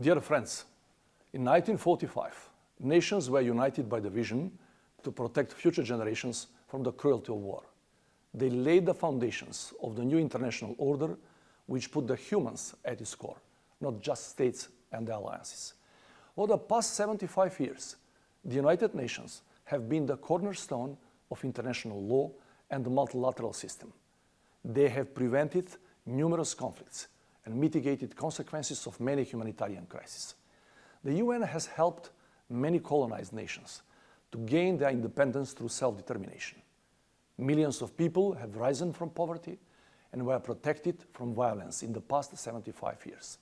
Dear friends, in 1945, nations were united by the vision to protect future generations from the cruelty of war. They laid the foundations of the new international order, which put the humans at its core, not just states and alliances. Over the past 75 years, the United Nations have been the cornerstone of international law and the multilateral system. They have prevented numerous conflicts and mitigated consequences of many humanitarian crises. The UN has helped many colonized nations to gain their independence through self-determination. Millions of people have risen from poverty and were protected from violence in the past 75 years.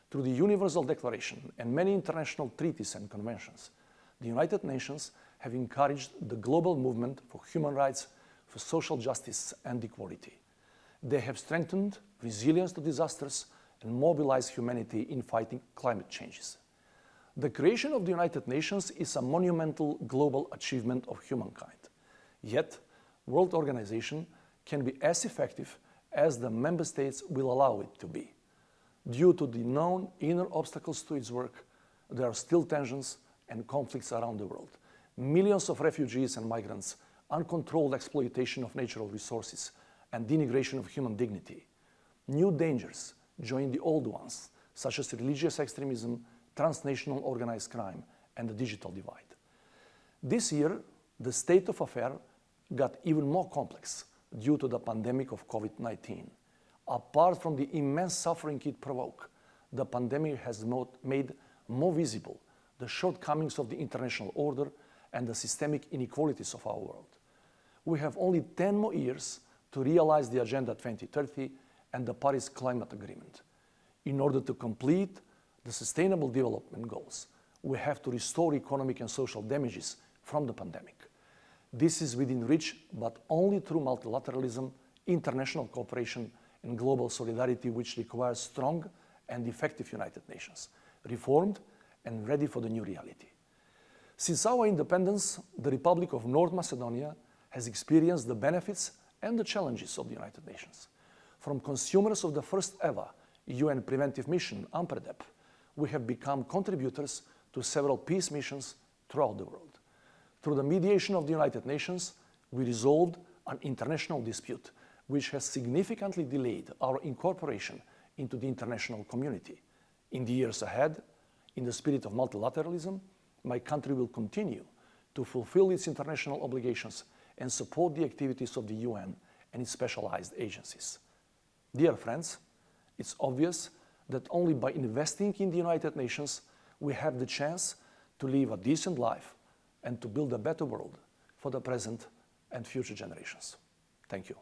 Through the Universal Declaration and many international treaties and conventions, the United Nations have encouraged the global movement for human rights, for social justice and equality. They have strengthened resilience to disasters and mobilized humanity in fighting climate changes. The creation of the United Nations is a monumental global achievement of humankind. Yet, World Organization can be as effective as the member states will allow it to be. Due to the known inner obstacles to its work, there are still tensions and conflicts around the world. Millions of refugees and migrants, uncontrolled exploitation of natural resources, and denigration of human dignity. New dangers join the old ones, such as religious extremism, transnational organized crime, and the digital divide. This year, the state of affairs got even more complex due to the pandemic of COVID-19. Apart from the immense suffering it provoked, the pandemic has made more visible the shortcomings of the international order and the systemic inequalities of our world. We have only 10 more years to realize the Agenda 2030 and the Paris Climate Agreement. In order to complete the Sustainable Development Goals, we have to restore economic and social damages from the pandemic. This is within reach, but only through multilateralism, international cooperation, and global solidarity, which requires strong and effective United Nations, reformed and ready for the new reality. Since our independence, the Republic of North Macedonia has experienced the benefits and the challenges of the United Nations. From consumers of the first ever UN preventive mission, UNPREDEP, we have become contributors to several peace missions throughout the world. Through the mediation of the United Nations, we resolved an international dispute which has significantly delayed our incorporation into the international community. In the years ahead, in the spirit of multilateralism, my country will continue to fulfill its international obligations and support the activities of the UN and its specialized agencies. Dear friends, it's obvious that only by investing in the United Nations, we have the chance to live a decent life and to build a better world for the present and future generations. Thank you.